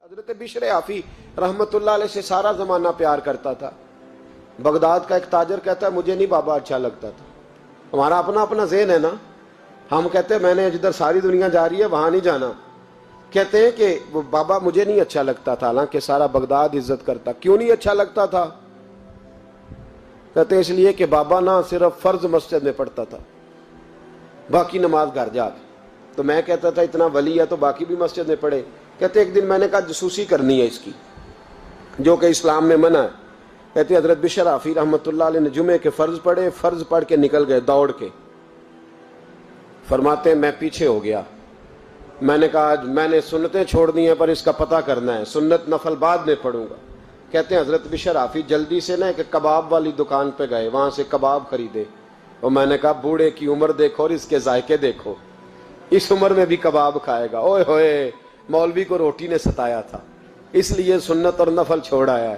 حضرت بشر آفی رحمت اللہ علیہ سے سارا زمانہ پیار کرتا تھا۔ بغداد کا ایک تاجر کہتا ہے مجھے نہیں بابا اچھا لگتا تھا۔ ہمارا اپنا اپنا ذہن ہے نا، ہم کہتے ہیں میں نے جدھر ساری دنیا جا رہی ہے وہاں نہیں جانا، کہتے ہیں کہ وہ بابا مجھے نہیں اچھا لگتا تھا، حالانکہ سارا بغداد عزت کرتا۔ کیوں نہیں اچھا لگتا تھا؟ کہتے ہیں اس لیے کہ بابا نہ صرف فرض مسجد میں پڑھتا تھا، باقی نماز گھر جا کے۔ تو میں کہتا تھا اتنا ولی ہے تو باقی بھی مسجد میں پڑھے۔ کہتے ایک دن میں نے کہا جسوسی کرنی ہے اس کی، جو کہ اسلام میں منع ہے۔ کہتے حضرت بشر آفی رحمت اللہ علیہ نے جمعے کے فرض پڑھے، فرض پڑھ کے نکل گئے دوڑ کے۔ فرماتے ہیں میں پیچھے ہو گیا، میں نے کہا میں نے سنتیں چھوڑ دی ہیں پر اس کا پتہ کرنا ہے، سنت نفل بعد میں پڑھوں گا۔ کہتے ہیں حضرت بشر آفی جلدی سے نا ایک کباب والی دکان پہ گئے، وہاں سے کباب خریدے، اور میں نے کہا بوڑھے کی عمر دیکھو اور اس کے ذائقے دیکھو، اس عمر میں بھی کباب کھائے گا۔ اوئے ہوئے، مولوی کو روٹی نے ستایا تھا اس لیے سنت اور نفل چھوڑ آیا ہے۔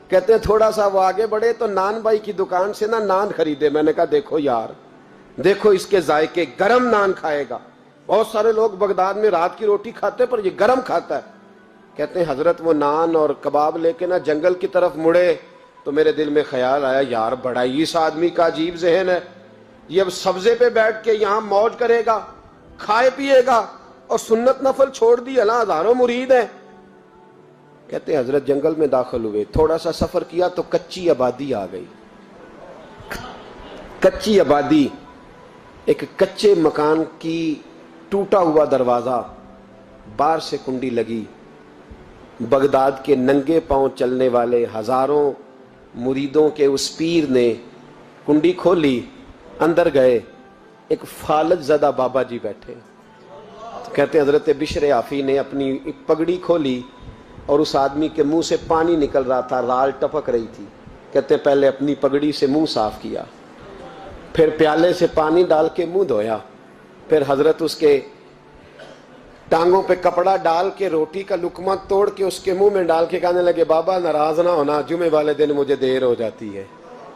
کہتے ہیں تھوڑا سا وہ آگے بڑھے تو نان بھائی کی دکان سے نا نان خریدے۔ میں نے کہا دیکھو یار، دیکھو اس کے ذائقے، گرم نان کھائے گا۔ بہت سارے لوگ بغداد میں رات کی روٹی کھاتے پر یہ گرم کھاتا ہے۔ کہتے ہیں حضرت وہ نان اور کباب لے کے نا جنگل کی طرف مڑے تو میرے دل میں خیال آیا یار بڑا ہی اس آدمی کا عجیب ذہن ہے، یہ اب سبزے پہ بیٹھ کے یہاں موج کرے گا، کھائے پیے گا، اور سنت نفل چھوڑ دی، اللہ ہزاروں مرید ہیں۔ کہتے ہیں حضرت جنگل میں داخل ہوئے، تھوڑا سا سفر کیا تو کچی آبادی آ گئی۔ کچی آبادی، ایک کچے مکان کی ٹوٹا ہوا دروازہ، باہر سے کنڈی لگی۔ بغداد کے ننگے پاؤں چلنے والے ہزاروں مریدوں کے اس پیر نے کنڈی کھولی، اندر گئے، ایک فالج زدہ بابا جی بیٹھے۔ کہتے ہیں حضرت بشر آفی نے اپنی پگڑی کھولی اور اس آدمی کے منہ سے پانی نکل رہا تھا، رال ٹپک رہی تھی۔ کہتے ہیں پہلے اپنی پگڑی سے منہ صاف کیا، پھر پیالے سے پانی ڈال کے منہ دھویا، پھر حضرت اس کے ٹانگوں پہ کپڑا ڈال کے روٹی کا لقمہ توڑ کے اس کے منہ میں ڈال کے کہنے لگے بابا ناراض نہ ہونا، جمعے والے دن مجھے دیر ہو جاتی ہے،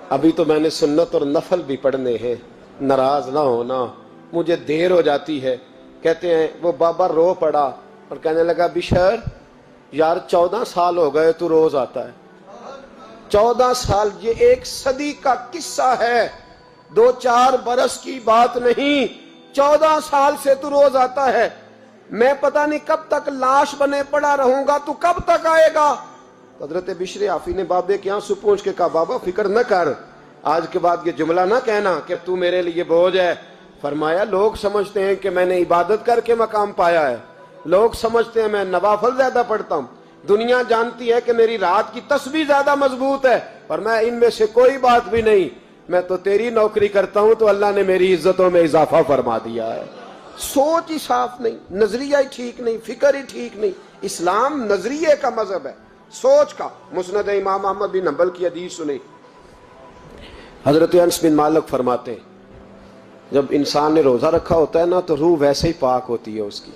ابھی تو میں نے سنت اور نفل بھی پڑھنے ہیں، ناراض نہ ہونا، مجھے دیر ہو جاتی ہے۔ کہتے ہیں وہ بابا رو پڑا اور کہنے لگا بشر یار 14 سال ہو گئے تو روز آتا ہے، 14 سال، یہ 1 صدی کا قصہ ہے، 2-4 برس کی بات نہیں، 14 سال سے تو روز آتا ہے، میں پتہ نہیں کب تک لاش بنے پڑا رہوں گا، تو کب تک آئے گا؟ حضرت بشر آفی نے بابے کے آنسو پوچھ کے کہا بابا فکر نہ کر، آج کے بعد یہ جملہ نہ کہنا کہ تو میرے لیے بوجھ ہے۔ فرمایا لوگ سمجھتے ہیں کہ میں نے عبادت کر کے مقام پایا ہے، لوگ سمجھتے ہیں میں نوافل زیادہ پڑھتا ہوں، دنیا جانتی ہے کہ میری رات کی تسبیح زیادہ مضبوط ہے، اور میں ان میں سے کوئی بات بھی نہیں، میں تو تیری نوکری کرتا ہوں تو اللہ نے میری عزتوں میں اضافہ فرما دیا ہے۔ سوچ ہی صاف نہیں، نظریہ ہی ٹھیک نہیں، فکر ہی ٹھیک نہیں۔ اسلام نظریے کا مذہب ہے، سوچ کا۔ مسند امام احمد بن حنبل کی حدیث سنی، حضرت انس بن مالک فرماتے ہیں جب انسان نے روزہ رکھا ہوتا ہے نا تو روح ویسے ہی پاک ہوتی ہے اس کی۔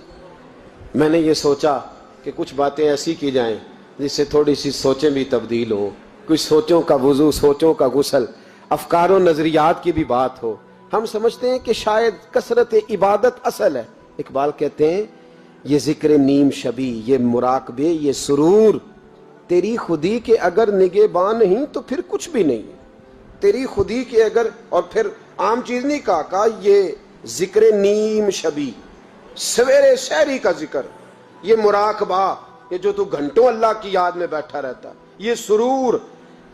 میں نے یہ سوچا کہ کچھ باتیں ایسی کی جائیں جس سے تھوڑی سی سوچیں بھی تبدیل ہوں، کچھ سوچوں کا وضو، سوچوں کا غسل، افکار و نظریات کی بھی بات ہو۔ ہم سمجھتے ہیں کہ شاید کثرت عبادت اصل ہے۔ اقبال کہتے ہیں یہ ذکر نیم شبی، یہ مراقبے، یہ سرور، تیری خودی کے اگر نگہباں نہیں تو پھر کچھ بھی نہیں، تیری خودی کے اگر، اور پھر عام چیز نہیں کہا یہ ذکر نیم شبی، سویرے سحری کا ذکر، یہ مراقبہ، یہ جو تو گھنٹوں اللہ کی یاد میں بیٹھا رہتا، یہ سرور،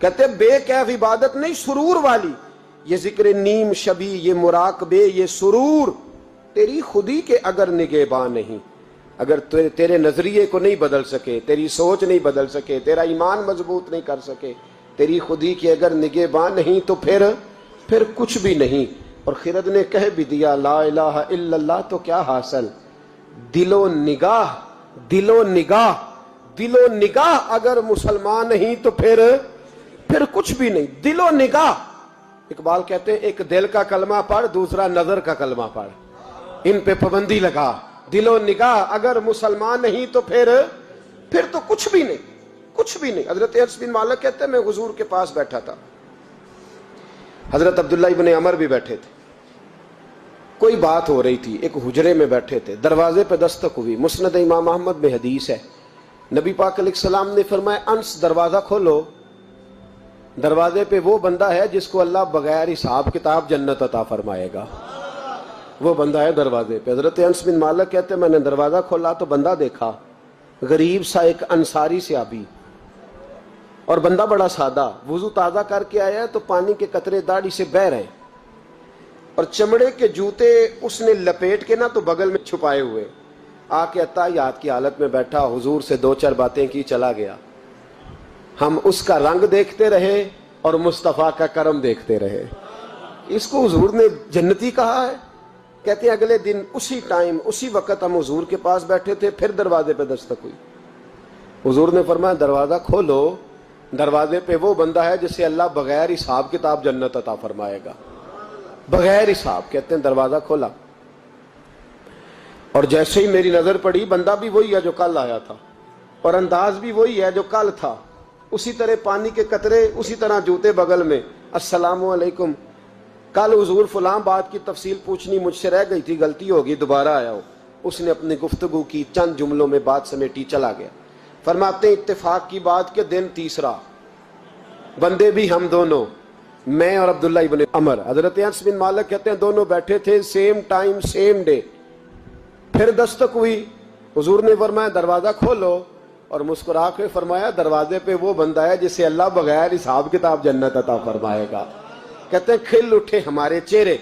کہتے بے کیف عبادت نہیں، سرور والی، یہ ذکر نیم شبی، یہ مراقبے، یہ سرور، تیری خودی کے اگر نگہباں نہیں، اگر تیرے نظریے کو نہیں بدل سکے، تیری سوچ نہیں بدل سکے، تیرا ایمان مضبوط نہیں کر سکے، تیری خودی کے اگر نگہباں نہیں تو پھر کچھ بھی نہیں۔ اور خرد نے کہہ بھی دیا لا الہ الا اللہ تو کیا حاصل، دل و نگاہ، دل و نگاہ، دل و نگاہ اگر مسلمان نہیں تو پھر کچھ بھی نہیں، دل و نگاہ۔ اقبال کہتے ہیں ایک دل کا کلمہ پڑھ، دوسرا نظر کا کلمہ پڑھ، ان پہ پابندی لگا۔ دل و نگاہ اگر مسلمان نہیں تو پھر تو کچھ بھی نہیں، کچھ بھی نہیں۔ حضرت انس بن مالک کہتے ہیں میں حضور کے پاس بیٹھا تھا، حضرت عبداللہ ابن عمر بھی بیٹھے تھے، کوئی بات ہو رہی تھی، ایک حجرے میں بیٹھے تھے، دروازے پہ دستک ہوئی، مسند امام احمد میں حدیث ہے نبی پاک علیہ السلام نے فرمایا انس دروازہ کھولو، دروازے پہ وہ بندہ ہے جس کو اللہ بغیر حساب کتاب جنت عطا فرمائے گا، وہ بندہ ہے دروازے پہ۔ حضرت انس بن مالک کہتے ہیں میں نے دروازہ کھولا تو بندہ دیکھا، غریب سا ایک انصاری صحابی، اور بندہ بڑا سادہ، وضو تازہ کر کے آیا ہے تو پانی کے قطرے داڑھی سے بہہ رہے، اور چمڑے کے جوتے اس نے لپیٹ کے تو بغل میں چھپائے ہوئے، آ کے اتحیات کی حالت میں بیٹھا، حضور سے دو چار باتیں کی، چلا گیا۔ ہم اس کا رنگ دیکھتے رہے اور مصطفیٰ کا کرم دیکھتے رہے۔ اس کو حضور نے جنتی کہا ہے۔ کہتے ہیں اگلے دن اسی ٹائم اسی وقت ہم حضور کے پاس بیٹھے تھے، پھر دروازے پہ دستک ہوئی، حضور نے فرمایا دروازہ کھولو، دروازے پہ وہ بندہ ہے جسے اللہ بغیر حساب کتاب جنت عطا فرمائے گا، بغیر حساب۔ کہتے ہیں دروازہ کھولا، اور جیسے ہی میری نظر پڑی، بندہ بھی وہی ہے جو کل آیا تھا، اور انداز بھی وہی ہے جو کل تھا، اسی طرح پانی کے قطرے، اسی طرح جوتے بغل میں، السلام علیکم، کل حضور فلاں بات کی تفصیل پوچھنی مجھ سے رہ گئی تھی، غلطی ہوگی، دوبارہ آیا ہو۔ اس نے اپنی گفتگو کی، چند جملوں میں بات سمیٹی، چلا گیا۔ فرماتے ہیں اتفاق کی بات کہ دن تیسرا، بندے بھی ہم دونوں، میں اور عبداللہ ابن عمر، حضرت انس بن مالک کہتے ہیں دونوں بیٹھے تھے، سیم ٹائم سیم ڈے۔ پھر دستک ہوئی، حضور نے فرمایا دروازہ کھولو، اور مسکرا کے فرمایا دروازے پہ وہ بندہ ہے جسے اللہ بغیر حساب کتاب جنت عطا فرمائے گا۔ کہتے ہیں کھل اٹھے ہمارے چہرے،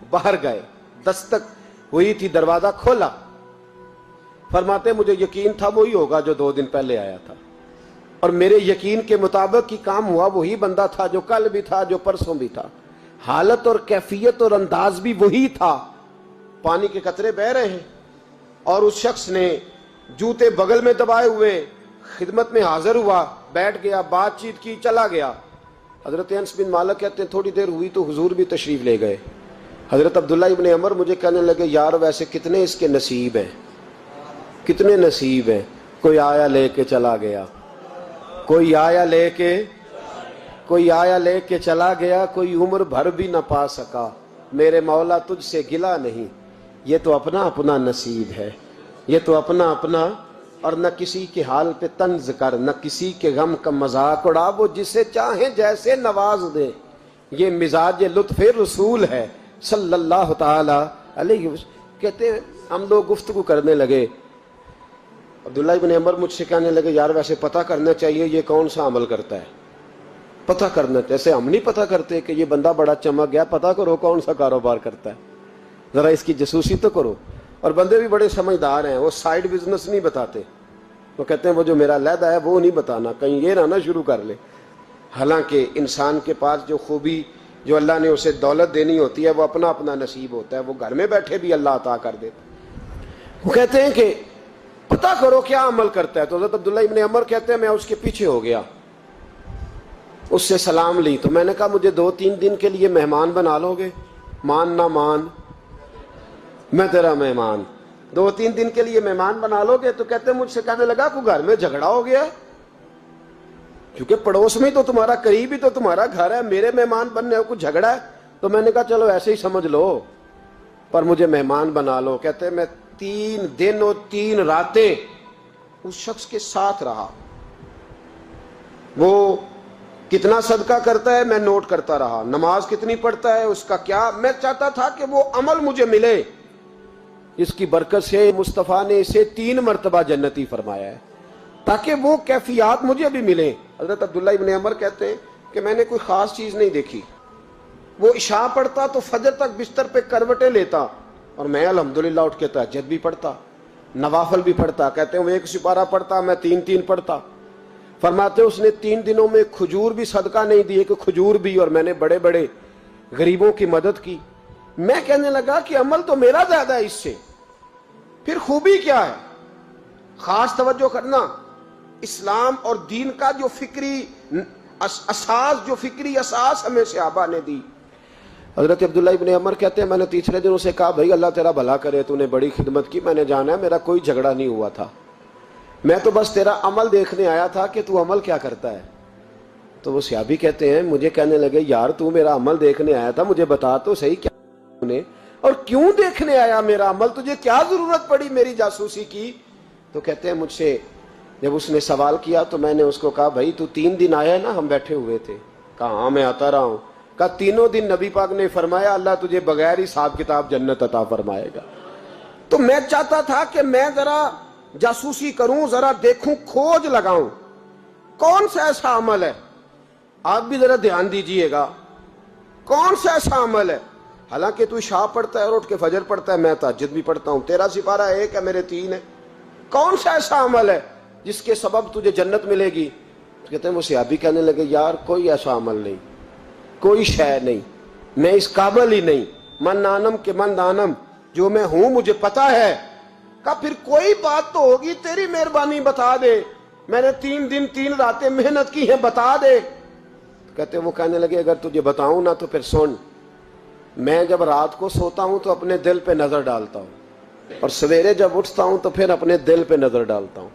باہر گئے، دستک ہوئی تھی، دروازہ کھولا۔ فرماتے مجھے یقین تھا وہی ہوگا جو 2 دن پہلے آیا تھا، اور میرے یقین کے مطابق ہی کام ہوا، وہی بندہ تھا جو کل بھی تھا، جو پرسوں بھی تھا، حالت اور کیفیت اور انداز بھی وہی تھا، پانی کے قطرے بہ رہے ہیں، اور اس شخص نے جوتے بغل میں دبائے ہوئے خدمت میں حاضر ہوا، بیٹھ گیا، بات چیت کی، چلا گیا۔ حضرت انس بن مالک کہتے ہیں تھوڑی دیر ہوئی تو حضور بھی تشریف لے گئے۔ حضرت عبداللہ ابن عمر مجھے کہنے لگے یار ویسے کتنے اس کے نصیب ہیں، کتنے نصیب ہیں، کوئی آیا لے کے چلا گیا، کوئی آیا لے کے چلا گیا، کوئی عمر بھر بھی نہ پا سکا، میرے مولا تجھ سے گلا نہیں، یہ تو اپنا اپنا نصیب ہے، یہ تو اپنا اپنا، اور نہ کسی کے حال پہ طنز کر، نہ کسی کے غم کا مذاق اڑا، وہ جسے چاہیں جیسے نواز دے، یہ مزاج لطف رسول ہے صلی اللہ تعالی علیہ وسلم۔ کہتے ہیں ہم لوگ گفتگو کرنے لگے، عبداللہ ابن عمر مجھ سے کہنے لگے یار ویسے پتہ کرنا چاہیے یہ کون سا عمل کرتا ہے، پتہ کرنا، جیسے ہم نہیں پتہ کرتے کہ یہ بندہ بڑا چمک گیا، پتہ کرو کون سا کاروبار کرتا ہے، ذرا اس کی جاسوسی تو کرو۔ اور بندے بھی بڑے سمجھدار ہیں، وہ سائیڈ بزنس نہیں بتاتے، وہ کہتے ہیں وہ جو میرا علیحدہ ہے وہ نہیں بتانا، کہیں یہ نہ شروع کر لے۔ حالانکہ انسان کے پاس جو خوبی، جو اللہ نے اسے دولت دینی ہوتی ہے، وہ اپنا اپنا نصیب ہوتا ہے، وہ گھر میں بیٹھے بھی اللہ عطا کر دیتا۔ وہ کہتے ہیں کہ پتہ کرو کیا عمل کرتا ہے، تو حضرت عبداللہ ابن عمر کہتے ہیں میں اس کے پیچھے ہو گیا، اس سے سلام لی، تو میں نے کہا مجھے 2-3 دن کے لیے مہمان بنا لو گے، مان نہ مان میں تیرا مہمان، 2-3 دن کے لیے مہمان بنا لو گے؟ تو کہتے ہیں مجھ سے کہنے لگا کوئی گھر میں جھگڑا ہو گیا، کیونکہ پڑوس میں تو تمہارا، قریب ہی تو تمہارا گھر ہے، میرے مہمان بننے کو جھگڑا ہے؟ تو میں نے کہا چلو ایسے ہی سمجھ لو، پر مجھے مہمان بنا لو۔ کہتے ہیں میں 3 دن اور 3 راتیں اس شخص کے ساتھ رہا، وہ کتنا صدقہ کرتا ہے میں نوٹ کرتا رہا، نماز کتنی پڑھتا ہے، اس کا کیا، میں چاہتا تھا کہ وہ عمل مجھے ملے، اس کی برکت سے مصطفیٰ نے اسے 3 مرتبہ جنتی فرمایا ہے، تاکہ وہ کیفیات مجھے بھی ملیں۔ حضرت عبداللہ ابن عمر کہتے ہیں کہ میں نے کوئی خاص چیز نہیں دیکھی، وہ عشاء پڑھتا تو فجر تک بستر پہ کروٹیں لیتا، اور میں الحمدللہ اٹھ کے تہجد بھی پڑھتا، نوافل بھی پڑھتا۔ کہتے ہیں وہ 1 سپارہ پڑھتا، میں 3 پڑھتا۔ فرماتے اس نے 3 دنوں میں کھجور بھی صدقہ نہیں دیے کہ کھجور بھی، اور میں نے بڑے بڑے غریبوں کی مدد کی۔ میں کہنے لگا کہ عمل تو میرا زیادہ ہے اس سے، پھر خوبی کیا ہے؟ خاص توجہ کرنا، اسلام اور دین کا جو فکری اساس، جو فکری اساس ہمیں صحابہ نے دی۔ حضرت عبداللہ ابن عمر کہتے ہیں میں نے تیسرے دن اسے کہا بھائی اللہ تیرا بھلا کرے، تو نے بڑی خدمت کی، میں نے جانا ہے میرا کوئی جھگڑا نہیں ہوا تھا، میں تو بس تیرا عمل دیکھنے آیا تھا کہ تو عمل کیا کرتا ہے۔ تو وہ صحابی کہتے ہیں مجھے کہنے لگے یار تو میرا عمل دیکھنے آیا تھا، مجھے بتا تو صحیح کیا نے، اور کیوں دیکھنے آیا میرا عمل، تجھے کیا ضرورت پڑی میری جاسوسی کی؟ تو کہتے ہیں مجھ سے جب اس نے سوال کیا تو میں نے اس کو کہا بھائی تو 3 دن آیا نا ہم بیٹھے ہوئے تھے؟ کہا ہاں میں آتا رہا ہوں۔ کہا 3 دن نبی پاک نے فرمایا اللہ تجھے بغیر حساب کتاب جنت عطا فرمائے گا۔ تو میں چاہتا تھا کہ میں ذرا جاسوسی کروں، ذرا دیکھوں، کھوج لگاؤں کون سا ایسا عمل ہے، آپ بھی ذرا دھیان دیجئے گا، کون سا ایسا عمل ہے، حالانکہ تو عشاء پڑھتا ہے اور اٹھ کے فجر پڑھتا ہے، میں تہجد بھی پڑھتا ہوں، تیرا سپارہ 1 ہے میرے 3 ہے، کون سا ایسا عمل ہے جس کے سبب تجھے جنت ملے گی؟ کہتے ہیں وہ صحابی کہنے لگے یار کوئی ایسا عمل نہیں، کوئی شے نہیں، میں اس قابل ہی نہیں، من نانم کے من دانم، جو میں ہوں مجھے پتا ہے۔ کہا پھر کوئی بات تو ہوگی، تیری مہربانی بتا دے، میں نے 3 دن 3 راتیں محنت کی ہیں، بتا دے۔ کہتے ہیں وہ کہنے لگے اگر تجھے بتاؤں نا تو پھر سن، میں جب رات کو سوتا ہوں تو اپنے دل پہ نظر ڈالتا ہوں، اور سویرے جب اٹھتا ہوں تو پھر اپنے دل پہ نظر ڈالتا ہوں،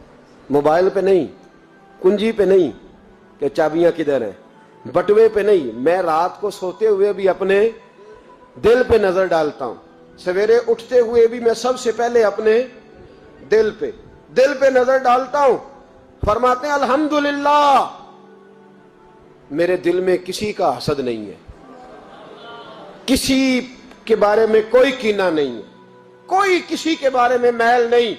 موبائل پہ نہیں، کنجی پہ نہیں کہ چابیاں کدھر ہیں، بٹوے پہ نہیں، میں رات کو سوتے ہوئے بھی اپنے دل پہ نظر ڈالتا ہوں، سویرے اٹھتے ہوئے بھی میں سب سے پہلے اپنے دل پہ نظر ڈالتا ہوں۔ فرماتے ہیں الحمدللہ میرے دل میں کسی کا حسد نہیں ہے، کسی کے بارے میں کوئی کینہ نہیں ہے، کوئی کسی کے بارے میں میل نہیں،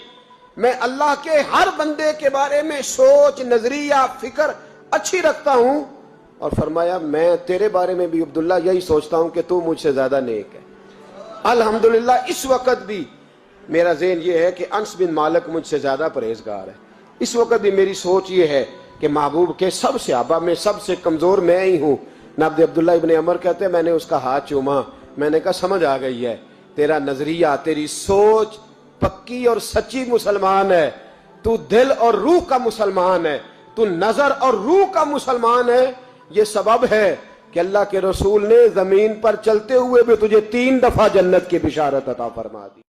میں اللہ کے ہر بندے کے بارے میں سوچ، نظریہ، فکر اچھی رکھتا ہوں۔ اور فرمایا میں تیرے بارے میں بھی عبداللہ یہی سوچتا ہوں کہ تو مجھ سے زیادہ نیک ہے۔ الحمدللہ اس وقت بھی میرا ذہن یہ ہے کہ انس بن مالک مجھ سے زیادہ پرہیزگار ہے، اس وقت بھی میری سوچ یہ ہے کہ محبوب کے سب صحابہ میں سب سے کمزور میں ہی ہوں۔ نابد عبداللہ ابن عمر کہتے ہیں میں نے اس کا ہاتھ چوما، میں نے کہا سمجھ آ گئی ہے، تیرا نظریہ، تیری سوچ پکی اور سچی مسلمان ہے، تو دل اور روح کا مسلمان ہے، تو نظر اور روح کا مسلمان ہے۔ یہ سبب ہے کہ اللہ کے رسول نے زمین پر چلتے ہوئے بھی تجھے 3 دفعہ جنت کی بشارت عطا فرما دی۔